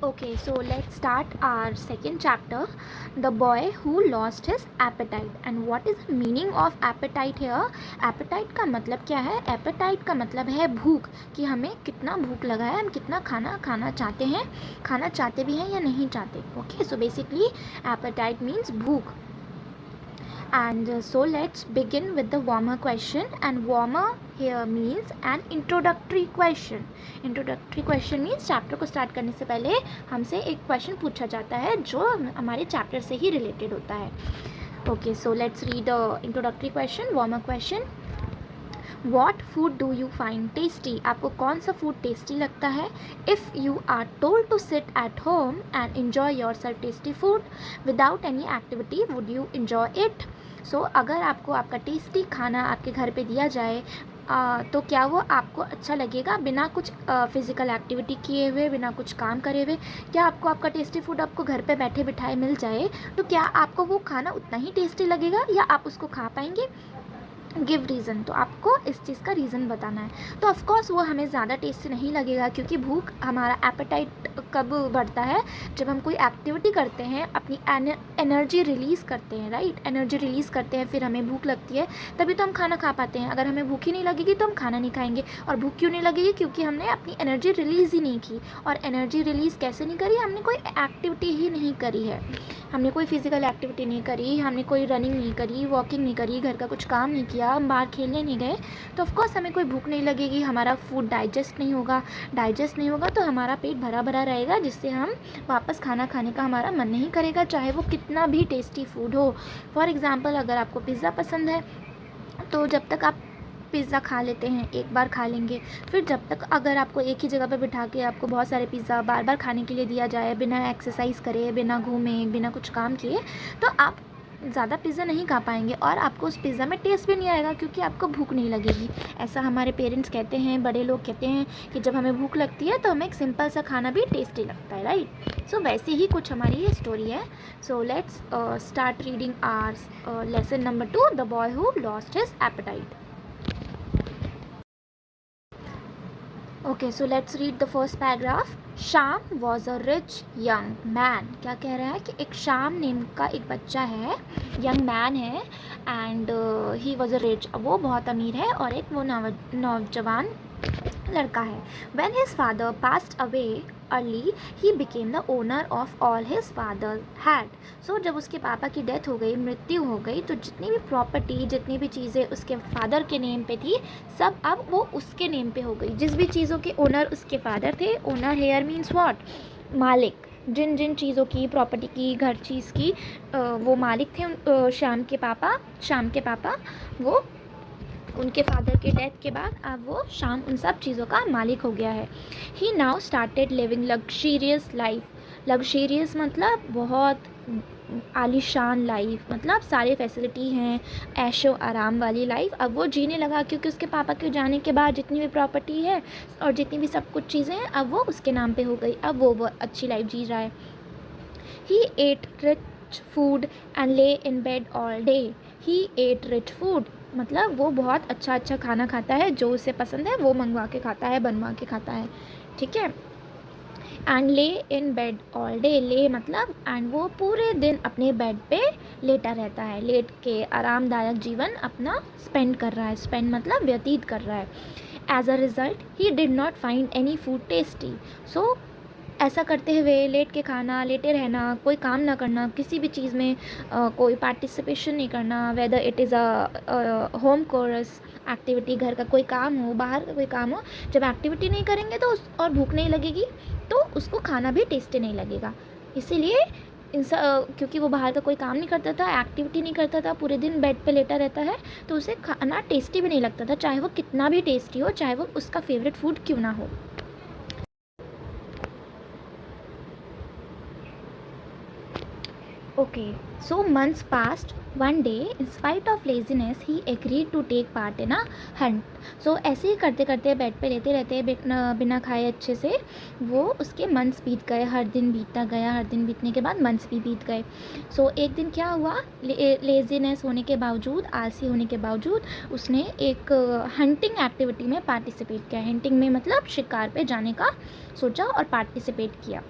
Okay, so let's start our second chapter, The Boy Who Lost His Appetite. And what is the meaning of appetite here? Appetite का मतलब क्या है? Appetite का मतलब है भूख, कि हमें कितना भूख लगा है, हम कितना खाना खाना चाहते हैं, खाना चाहते भी हैं या नहीं चाहते. Okay, so basically appetite means भूख. And so let's begin with the warmer question. And warmer here means an introductory question. Introductory question means chapter को स्टार्ट करने से पहले हमसे एक क्वेश्चन पूछा जाता है जो हमारे चैप्टर से ही रिलेटेड होता है. Okay, so let's read introductory question, warm up question. What food do you find tasty? आपको कौन सा फूड टेस्टी लगता है? If you are told to sit at home and enjoy yourself tasty food without any activity, would you enjoy it? So अगर आपको आपका tasty खाना आपके घर पे दिया जाए तो क्या वो आपको अच्छा लगेगा बिना कुछ फिज़िकल एक्टिविटी किए हुए, बिना कुछ काम करे हुए? क्या आपको आपका टेस्टी फूड आपको घर पे बैठे बिठाए मिल जाए तो क्या आपको वो खाना उतना ही टेस्टी लगेगा या आप उसको खा पाएंगे? गिव रीज़न, तो आपको इस चीज़ का रीज़न बताना है. तो ऑफकोर्स वो हमें ज़्यादा टेस्टी नहीं लगेगा, क्योंकि भूख, हमारा एपेटाइट कब बढ़ता है? जब हम कोई एक्टिविटी करते हैं, अपनी एनर्जी रिलीज़ करते हैं, राइट? एनर्जी रिलीज़ करते हैं, फिर हमें भूख लगती है, तभी तो हम खाना खा पाते हैं. अगर हमें भूख ही नहीं लगेगी तो हम खाना नहीं खाएंगे. और भूख क्यों नहीं लगेगी? क्योंकि हमने अपनी एनर्जी रिलीज़ ही नहीं की. और एनर्जी रिलीज़ कैसे नहीं करी? हमने कोई एक्टिविटी ही नहीं करी है. हमने कोई फिज़िकल एक्टिविटी नहीं करी, हमने कोई रनिंग नहीं करी, वॉकिंग नहीं करी, घर का कुछ काम नहीं किया, हम बाहर खेलने नहीं गए, तो ऑफकोर्स हमें कोई भूख नहीं लगेगी. हमारा फूड डाइजेस्ट नहीं होगा तो हमारा पेट भरा भरा रहेगा, जिससे हम वापस खाना खाने का हमारा मन नहीं करेगा, चाहे वो कितना भी टेस्टी फूड हो. फॉर एग्ज़ाम्पल, अगर आपको पिज़्ज़ा पसंद है तो जब तक आप पिज़्ज़ा खा लेते हैं, एक बार खा लेंगे, फिर जब तक अगर आपको एक ही जगह पर बिठा के आपको बहुत सारे पिज़्ज़ा बार बार खाने के लिए दिया जाए, बिना एक्सरसाइज करे, बिना घूमे, बिना कुछ काम किए, तो आप ज़्यादा पिज़्ज़ा नहीं खा पाएंगे और आपको उस पिज़्ज़ा में टेस्ट भी नहीं आएगा, क्योंकि आपको भूख नहीं लगेगी. ऐसा हमारे पेरेंट्स कहते हैं, बड़े लोग कहते हैं कि जब हमें भूख लगती है तो हमें एक सिंपल सा खाना भी टेस्टी लगता है, राइट? सो वैसे ही कुछ हमारी ये स्टोरी है. So let's start reading our lesson number 2, the boy who lost his appetite. Okay, so let's read the first paragraph. Shyam was a rich young man. क्या कह रहा है कि एक श्याम नेम का एक बच्चा है, यंग मैन है, and he was a rich, वो बहुत अमीर है, और एक वो नौजवान लड़का है. When his father passed away early, he became the owner of all his father had. So जब उसके पापा की डेथ हो गई, मृत्यु हो गई, तो जितनी भी प्रॉपर्टी, जितनी भी चीज़ें उसके फादर के नेम पे थी, सब अब वो उसके नेम पे हो गई. जिस भी चीज़ों के ओनर उसके फादर थे, ओनर हेयर मीन्स व्हाट? मालिक. जिन जिन चीज़ों की, प्रॉपर्टी की, घर चीज़ की वो मालिक थे श्याम के पापा वो उनके फादर के डेथ के बाद अब वो श्याम उन सब चीज़ों का मालिक हो गया है. He now started living luxurious life. Luxurious मतलब बहुत आलीशान लाइफ, मतलब सारी फैसिलिटी हैं, ऐशो आराम वाली लाइफ अब वो जीने लगा, क्योंकि उसके पापा के जाने के बाद जितनी भी प्रॉपर्टी है और जितनी भी सब कुछ चीज़ें हैं अब वो उसके नाम पे हो गई. अब वो अच्छी लाइफ जी रहा है. He ate rich food and lay in bed all day. He ate rich food मतलब वो बहुत अच्छा खाना खाता है, जो उसे पसंद है वो मंगवा के खाता है, बनवा के खाता है, ठीक है. And lay in bed all day. ले मतलब एंड वो पूरे दिन अपने बेड पे लेटा रहता है, लेट के आरामदायक जीवन अपना स्पेंड कर रहा है. स्पेंड मतलब व्यतीत कर रहा है. As a result he did not find any food tasty. So ऐसा करते हुए लेट के खाना, लेटे रहना, कोई काम ना करना, किसी भी चीज़ में कोई पार्टिसिपेशन नहीं करना, whether it is a home course activity, घर का कोई काम हो, बाहर का कोई काम हो, जब एक्टिविटी नहीं करेंगे तो और भूख नहीं लगेगी तो उसको खाना भी टेस्टी नहीं लगेगा. इसीलिए क्योंकि वो बाहर का कोई काम नहीं करता था, एक्टिविटी नहीं करता था, पूरे दिन बेड पे लेटा रहता है, तो उसे खाना टेस्टी भी नहीं लगता था, चाहे वो कितना भी टेस्टी हो, चाहे वो उसका फेवरेट फूड क्यों ना हो. Okay, so months passed. One day, in spite of laziness, he agreed to take part in a hunt. So ऐसे ही करते करते बेड पे लेते रहते बिना खाए अच्छे से वो उसके मंथ्स बीत गए. हर दिन बीतता गया, हर दिन बीतने के बाद मंथ्स भी बीत गए. सो एक दिन क्या हुआ, लेजीनेस होने के बावजूद, आलसी होने के बावजूद उसने एक हंटिंग एक्टिविटी में पार्टिसिपेट किया. हंटिंग में मतलब शिकार पे जाने का सोचा और पार्टिसिपेट किया.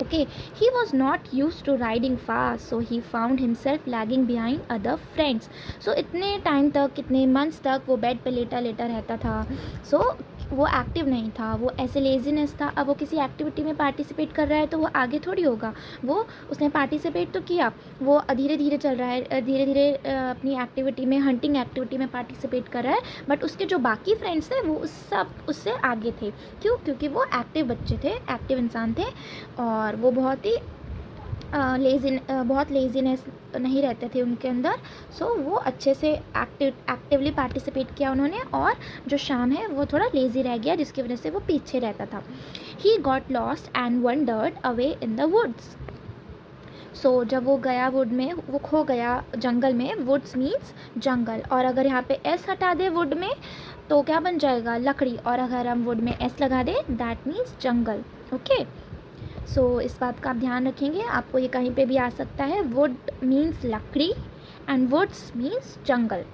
Okay, he was not used to riding fast, so he found himself lagging behind other friends. So इतने टाइम तक, कितने मंथ्स तक वो बेड पे लेटा लेटा रहता था. So वो एक्टिव नहीं था, वो ऐसे लेजीनेस था. अब वो किसी एक्टिविटी में पार्टिसिपेट कर रहा है तो वो आगे थोड़ी होगा. वो उसने पार्टिसिपेट तो किया, वो धीरे धीरे चल रहा है, धीरे धीरे अपनी एक्टिविटी में, हंटिंग एक्टिविटी में पार्टिसिपेट कर रहा है. बट उसके जो बाकी फ्रेंड्स थे वो उससे आगे थे. क्यों? क्योंकि वो एक्टिव बच्चे थे, एक्टिव इंसान थे, और वो बहुत ही बहुत लेजीनेस नहीं रहते थे उनके अंदर. सो वो अच्छे से एक्टिवली पार्टिसिपेट किया उन्होंने, और जो शाम है वो थोड़ा लेज़ी रह गया, जिसकी वजह से वो पीछे रहता था. He got lost and wandered away in the woods. So जब वो गया वुड में, वो खो गया जंगल में. वुड्स मीन्स जंगल, और अगर यहाँ पे एस हटा दे वुड में तो क्या बन जाएगा? लकड़ी. और अगर हम वुड में एस लगा दे, दैट मीन्स जंगल. ओके, सो इस बात का आप ध्यान रखेंगे, आपको ये कहीं पे भी आ सकता है. वुड मीन्स लकड़ी एंड वुड्स मीन्स जंगल.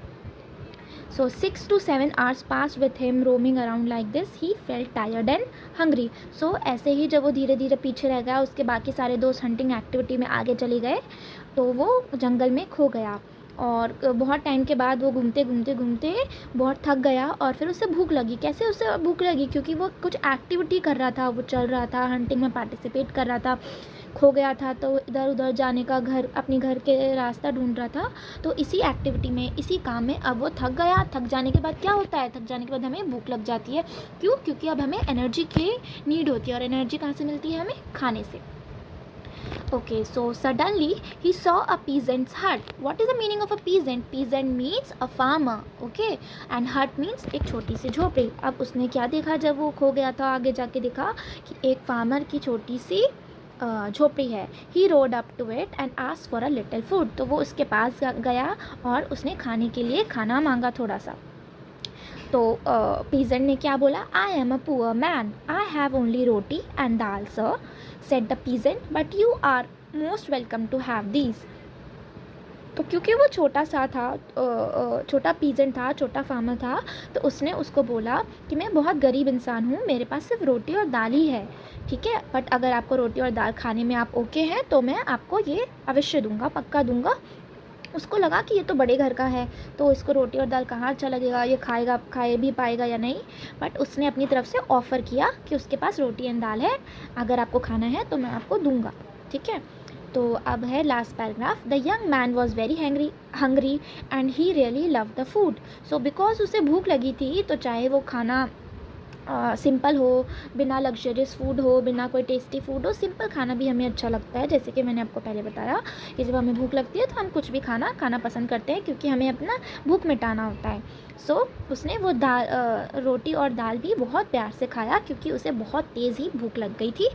So 6 to 7 hours passed with him roaming around like this. He felt tired and hungry. So ऐसे ही जब वो धीरे धीरे पीछे रह गया, उसके बाकी सारे दोस्त हंटिंग एक्टिविटी में आगे चले गए, तो वो जंगल में खो गया. और बहुत टाइम के बाद वो घूमते घूमते घूमते बहुत थक गया, और फिर उसे भूख लगी. कैसे उसे भूख लगी? क्योंकि वो कुछ एक्टिविटी कर रहा था, वो चल रहा था, हंटिंग में पार्टिसिपेट कर रहा था. खो गया था तो इधर उधर जाने का, अपने घर के रास्ता ढूंढ रहा था. तो इसी एक्टिविटी में, इसी काम में अब वो थक गया. थक जाने के बाद क्या होता है? थक जाने के बाद हमें भूख लग जाती है. क्यों? क्योंकि अब हमें एनर्जी की नीड होती है, और एनर्जी कहाँ से मिलती है? हमें खाने से. Okay, so suddenly he saw a peasant's hut. What is the meaning of a peasant? Peasant means a farmer, okay, and hut means एक छोटी सी झोपड़ी. अब उसने क्या देखा जब वो खो गया था? आगे जाके देखा कि एक फार्मर की छोटी सी झोपड़ी है. He rode up to it and asked for a little food. तो वो उसके पास गया और उसने खाने के लिए खाना मांगा थोड़ा सा. तो पीजेंट ने क्या बोला? I am a poor man, I have only roti and dal sir, said the peasant, but you are most welcome to have these. तो क्योंकि वो छोटा सा था, छोटा पीजेंट था, छोटा फार्मर था, तो उसने उसको बोला कि मैं बहुत गरीब इंसान हूँ, मेरे पास सिर्फ रोटी और दाल ही है. ठीक है, बट अगर आपको रोटी और दाल खाने में आप ओके हैं तो मैं आपको ये अवश्य दूंगा, पक्का दूंगा. उसको लगा कि ये तो बड़े घर का है, तो इसको रोटी और दाल कहाँ अच्छा लगेगा, ये खाए भी पाएगा या नहीं. बट उसने अपनी तरफ से ऑफ़र किया कि उसके पास रोटी एंड दाल है, अगर आपको खाना है तो मैं आपको दूंगा. ठीक है, तो अब है last paragraph. The young man was very hungry and he really love the food. So because उसे भूख लगी थी, तो चाहे वो खाना सिंपल हो, बिना लग्जरियस फूड हो, बिना कोई टेस्टी फूड हो, सिंपल खाना भी हमें अच्छा लगता है. जैसे कि मैंने आपको पहले बताया कि जब हमें भूख लगती है तो हम कुछ भी खाना पसंद करते हैं, क्योंकि हमें अपना भूख मिटाना होता है. सो उसने वो रोटी और दाल भी बहुत प्यार से खाया, क्योंकि उसे बहुत तेज़ ही भूख लग गई थी.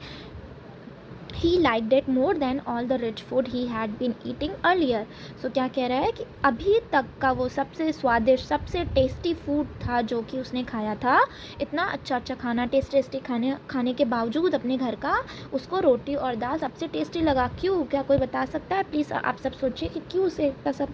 He liked it more than all the rich food he had been eating earlier. So क्या कह रहा है कि अभी तक का वो सबसे स्वादिष्ट, सबसे टेस्टी फूड था जो कि उसने खाया था. इतना अच्छा खाना, टेस्टी खाने के बावजूद अपने घर का, उसको रोटी और दाल सबसे टेस्टी लगा. क्यों? क्या कोई बता सकता है? प्लीज़ आप सब सोचिए कि क्यों उसे इतना सब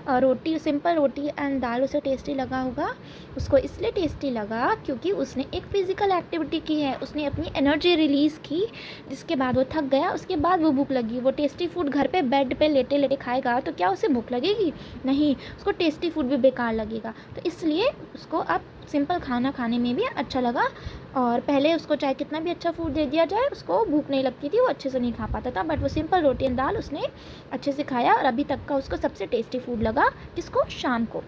रोटी, सिंपल रोटी एंड दाल उसे टेस्टी लगा होगा. उसको इसलिए टेस्टी लगा क्योंकि उसने एक फ़िज़िकल एक्टिविटी की है, उसने अपनी एनर्जी रिलीज़ की, जिसके बाद वो थक गया. उसके बाद वो भूख लगी. वो टेस्टी फूड घर पे बेड पे लेटे लेटे खाएगा तो क्या उसे भूख लगेगी? नहीं, उसको टेस्टी फूड भी बेकार लगेगा. तो इसलिए उसको अब सिंपल खाना खाने में भी अच्छा लगा. और पहले उसको चाहे कितना भी अच्छा फूड दे दिया जाए, उसको भूख नहीं लगती थी, वो अच्छे से नहीं खा पाता था. बट वो सिंपल रोटी एंड दाल उसने अच्छे से खाया, और अभी तक का उसको सबसे टेस्टी फूड लगा. किसको? शाम को.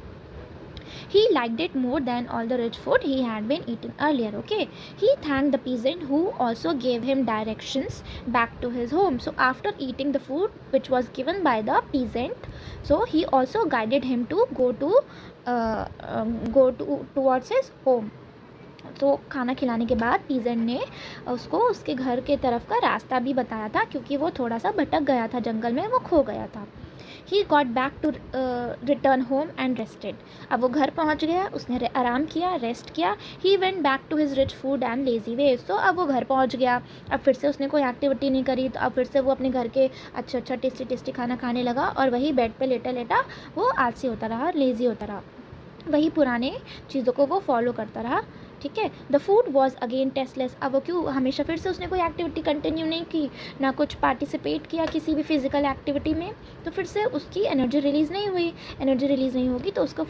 He liked it more than all the rich food he had been eating earlier. Okay, he thanked the peasant who also gave him directions back to his home. So after eating the food which was given by the peasant, so he also guided him to go towards his home. तो खाना खिलाने के बाद peasant ने उसको उसके घर के तरफ का रास्ता भी बताया था, क्योंकि वो थोड़ा सा भटक गया था जंगल में, वो खो गया था. He got back to return home and rested. अब वो घर पहुंच गया, उसने आराम किया, रेस्ट किया. He went back to his rich food and lazy ways. तो अब वो घर पहुंच गया, अब फिर से उसने कोई एक्टिविटी नहीं करी, तो अब फिर से वो अपने घर के अच्छा टेस्टी खाना खाने लगा, और वही बेड पे लेटा वो आलसी होता रहा, लेज़ी होता रहा, वही पुराने चीज़ों को वो फॉलो करता रहा. ठीक है। The food was again tasteless. अब वो क्यों, हमेशा फिर से उसने कोई एक्टिविटी कंटिन्यू नहीं की, ना कुछ पार्टिसिपेट किया किसी भी फिजिकल एक्टिविटी में, तो फिर से उसकी एनर्जी रिलीज़ नहीं हुई। एनर्जी रिलीज़ नहीं होगी तो उसको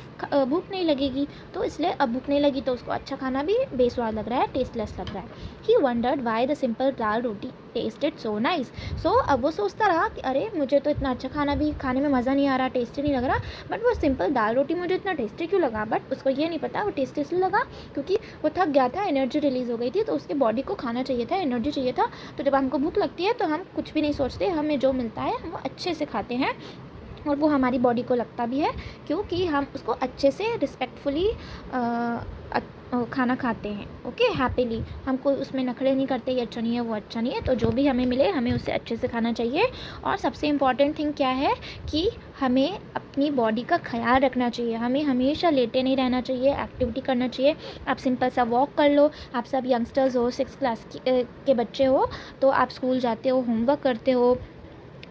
भूख नहीं लगेगी, तो इसलिए अब भूख नहीं लगी तो उसको अच्छा खाना भी बेस्वाद लग रहा है, टेस्टलेस लग रहा है। He wondered why the simple dal roti tasted so nice. So अब वो सोचता रहा कि अरे मुझे तो इतना अच्छा खाना भी खाने में मज़ा नहीं आ रहा, टेस्टी नहीं लग रहा, बट वो सिंपल दाल रोटी मुझे इतना टेस्टी क्यों लगा। बट उसको ये नहीं पता वो टेस्टी इसलिए लगा क्योंकि वो थक गया था, एनर्जी रिलीज़ हो गई थी, तो उसके बॉडी को खाना चाहिए था, एनर्जी चाहिए था। तो जब हमको भूख लगती है तो हम कुछ भी नहीं सोचते, हमें जो मिलता है हम वो अच्छे से खाते हैं, और वो हमारी बॉडी को लगता भी है क्योंकि हम उसको अच्छे से रिस्पेक्टफुली खाना खाते हैं। ओके, हैप्पीली, हम कोई उसमें नखरे नहीं करते, ये अच्छा नहीं है वो अच्छा नहीं है, तो जो भी हमें मिले हमें उसे अच्छे से खाना चाहिए। और सबसे इम्पॉर्टेंट थिंग क्या है कि हमें अपनी बॉडी का ख्याल रखना चाहिए, हमें हमेशा लेटे नहीं रहना चाहिए, एक्टिविटी करना चाहिए। आप सिंपल सा वॉक कर लो, आप सब यंगस्टर्स हो, 6 क्लास के बच्चे हो, तो आप स्कूल जाते हो, होमवर्क करते हो,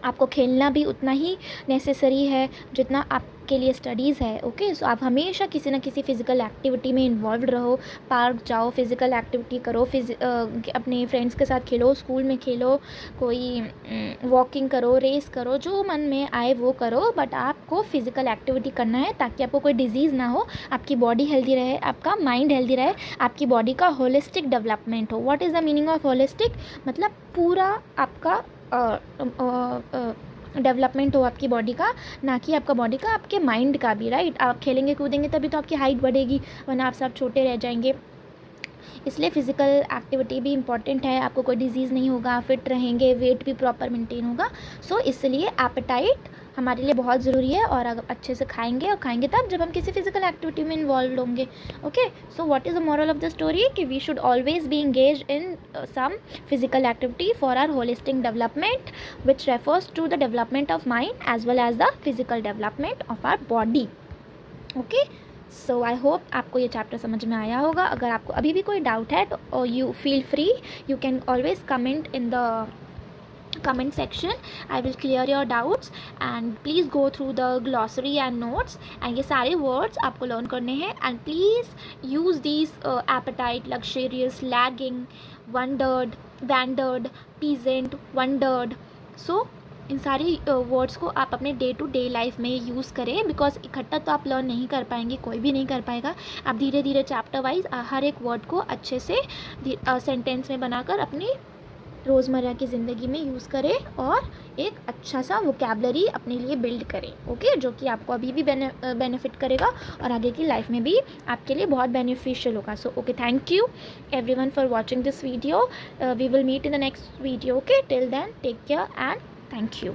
आपको खेलना भी उतना ही नेसेसरी है जितना आपके लिए स्टडीज़ है। ओके, सो आप हमेशा किसी ना किसी फ़िज़िकल एक्टिविटी में इन्वॉल्व रहो, पार्क जाओ, फ़िज़िकल एक्टिविटी करो, अपने फ्रेंड्स के साथ खेलो, स्कूल में खेलो, कोई वॉकिंग करो, रेस करो, जो मन में आए वो करो, बट आपको फ़िज़िकल एक्टिविटी करना है ताकि आपको कोई डिजीज़ ना हो, आपकी बॉडी हेल्दी रहे, आपका माइंड हेल्दी रहे, आपकी बॉडी का होलिस्टिक डेवलपमेंट हो। What is the meaning of holistic? मतलब पूरा आपका डेवलपमेंट हो आपकी बॉडी का, ना कि आपका बॉडी का, आपके माइंड का भी, राइट। आप खेलेंगे कूदेंगे तभी तो आपकी हाइट बढ़ेगी, वरना आप सब छोटे रह जाएंगे। इसलिए फ़िज़िकल एक्टिविटी भी इम्पॉर्टेंट है, आपको कोई डिजीज़ नहीं होगा, फिट रहेंगे, वेट भी प्रॉपर मेंटेन होगा। सो इसलिए एपेटाइट हमारे लिए बहुत ज़रूरी है, और अगर अच्छे से खाएंगे, और खाएंगे तब जब हम किसी फिजिकल एक्टिविटी में इन्वॉल्व होंगे। Okay, so what is the moral of the story कि we should always be engage in some physical activity for our holistic development, which refers to the development of mind as well as the physical development of our body. Okay, so I hope आपको ये chapter समझ में आया होगा। अगर आपको अभी भी कोई डाउट है तो you feel free, you can always comment in the comment section. I will clear your doubts, and please go through the glossary and notes, and ये सारे words आपको learn करने हैं, and please use these appetite, luxurious, lagging, wondered, wandered, peasant, wondered. So इन सारी words को आप अपने day to day life में यूज़ करें, बिकॉज इकट्ठा तो आप लर्न नहीं कर पाएंगे, कोई भी नहीं कर पाएगा। आप धीरे धीरे चैप्टर वाइज हर एक वर्ड को अच्छे से सेंटेंस में बनाकर अपनी रोज़मर्रा की ज़िंदगी में यूज़ करें, और एक अच्छा सा वोकैबलरी अपने लिए बिल्ड करें। ओके, जो कि आपको अभी भी बेनिफिट करेगा और आगे की लाइफ में भी आपके लिए बहुत बेनिफिशियल होगा। So okay, thank you everyone for watching this video. We will meet in the next video. Okay, till then take care and thank you.